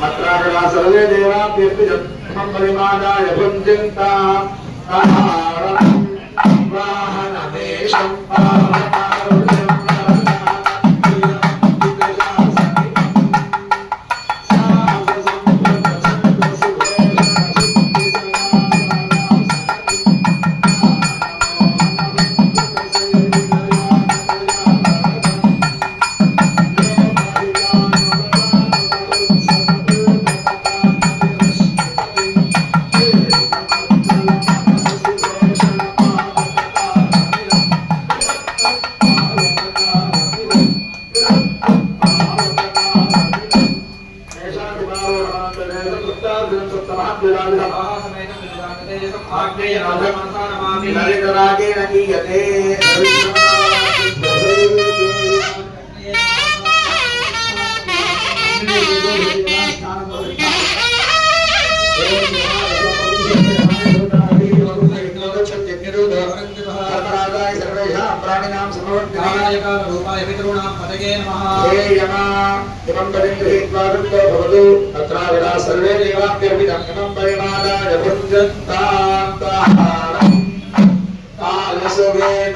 अत्रागला सर्वे देवाभ्यर्पितं परिमादाय पुञ्जन्ता वाहनमेषं सर्वे देवाभ्यर्पितं परिमादाय पुञ्जन्तां कालसुवेन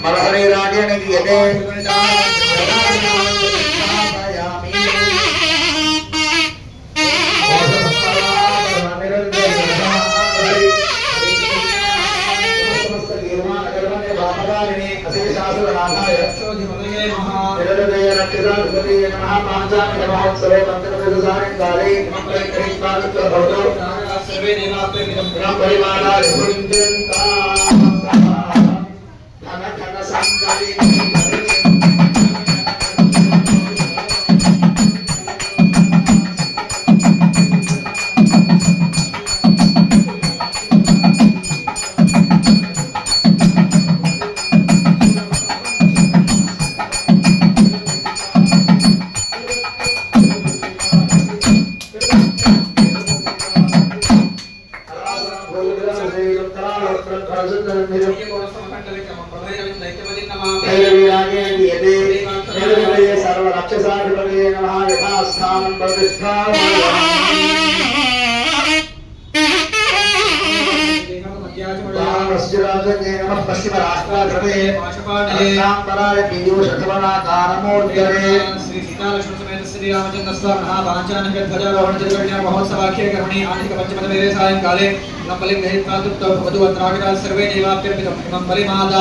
मलहरे राजेन गीयते सर्वे देवाभ्यर्पितं परिमादाय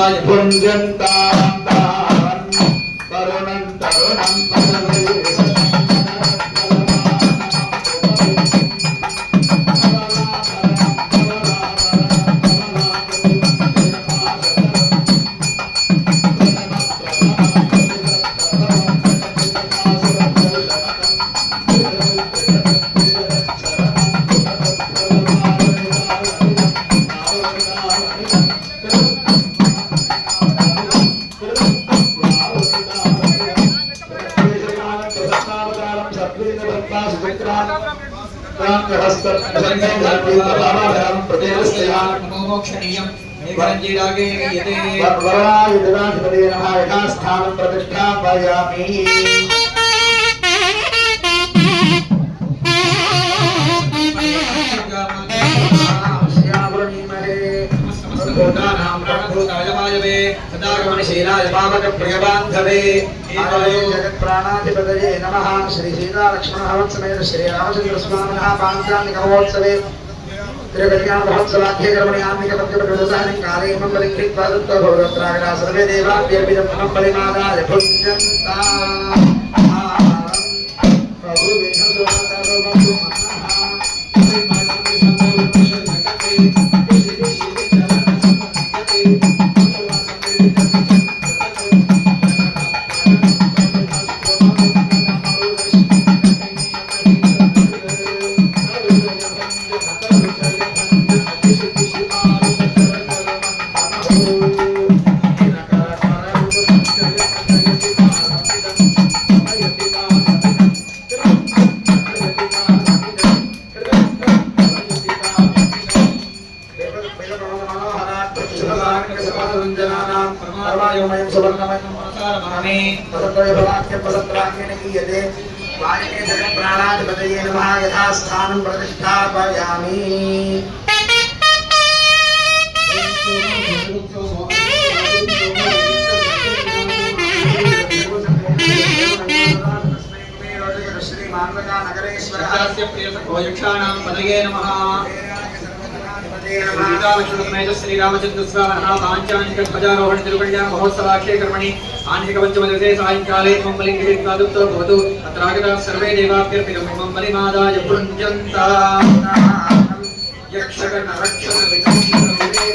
यथास्थानं प्रतिष्ठापयामि। जगत्प्राणाधिपतये नमः। श्री सीता लक्ष्मण हवत्समेत श्री रामचंद्र स्वामिनः पाञ्चालिक महोत्सवे त्रिकल्याण महोत्सवाख्ये कर्मण्यान्निक पञ्चपटोदसानि काले मङ्गलं कृत्वा दत्तो भगवत्रागरा सर्वे देवाभ्यर्पितं नमः परिमादाय पुञ्जन्ताम् प्रभु विष्णु वाक्यपदत्राण्येन गीयते वायुके जगत्प्राणाधिपतये नमः यथा स्थानं प्रतिष्ठापयामि यक्षाणां पदये नमः श्री रामचंद्र स्वाहा पांचानिक ध्वजारोहण तिरुकन्या महोत्सवाख्ये कर्मणि आंशिक पंचमदिवसे सायंकाले मंगलिंगे कादुत्तो भवतु अत्रागताः सर्वे देवाभ्यर्पितं मंगलिमादाय पुञ्जन्ता यक्षगण रक्षण विकर्षण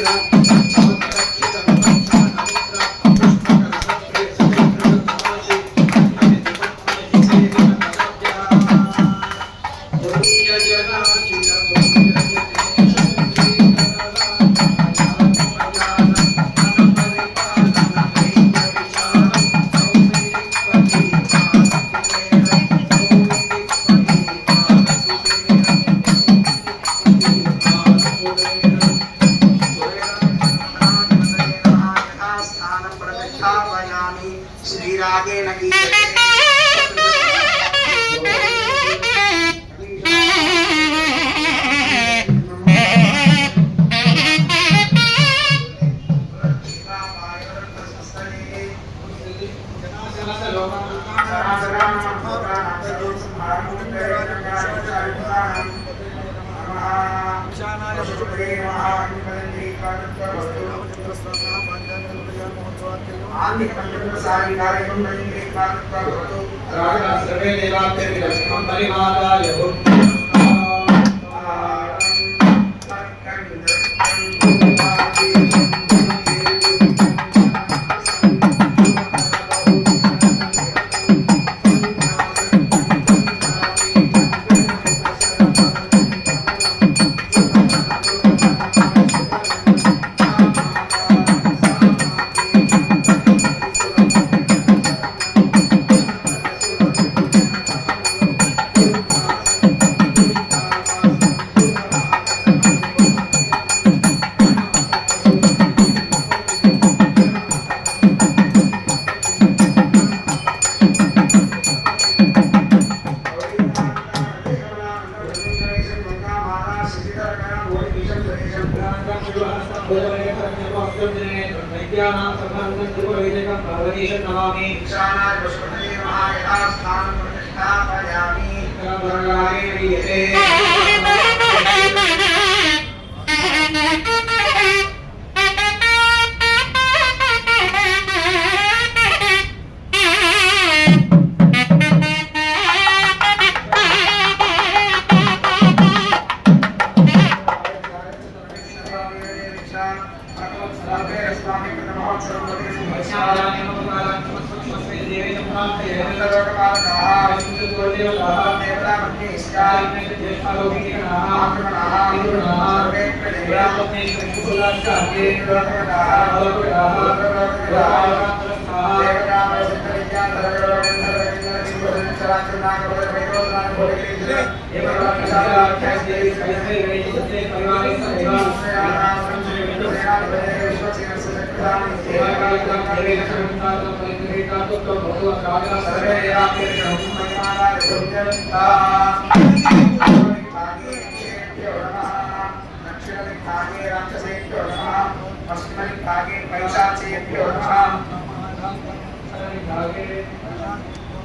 सर्वे देवाभ्यर्पितं परिमादाय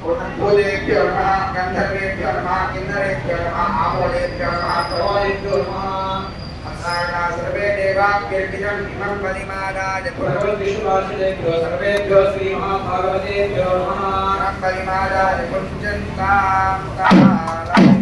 भूतेभ्यो नमः गन्धर्वेभ्यो नमः किन्नरेभ्यो नमः आमोदेभ्यो नमः प्रवादेभ्यो नमः अस्माकं सर्वे देवाभ्यर्पितं इमं परिमादाय भगवद्विष्णुवासुदेभ्यो सर्वेभ्यो श्रीमहाभागवतेभ्यो नमः परिमादाय पुञ्जन्तां कालं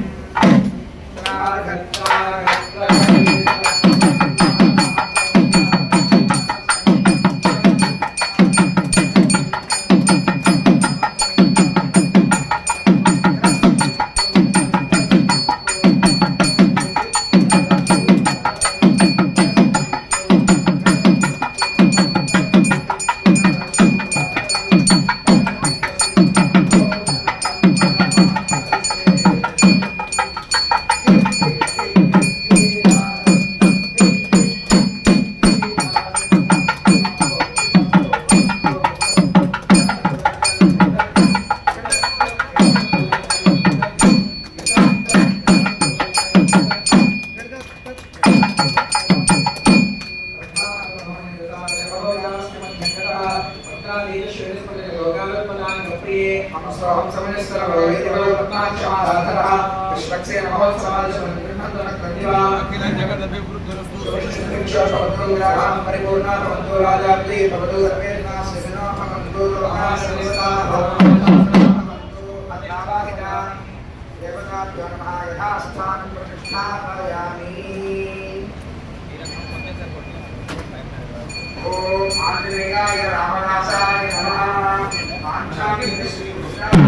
ओम समनेश्वर भगवती भगवत्माक्षमाराधनः विश्वक्सेन महोत्सवादिशमन्त्रिणन्तनक्तन्दिवा अखिल जगत अभिवृद्धिरस्तु परिपूर्णा भवन्तु राजाप्ति भवतु सर्वेर्ना शिविनो भवन्तु महासनिस्ता अद्यावाहिता देवताभ्यो नमः यथास्थानं प्रतिष्ठापयामि ओम आंजनेयाय रामदासाय नमः पांचाली श्री कृष्ण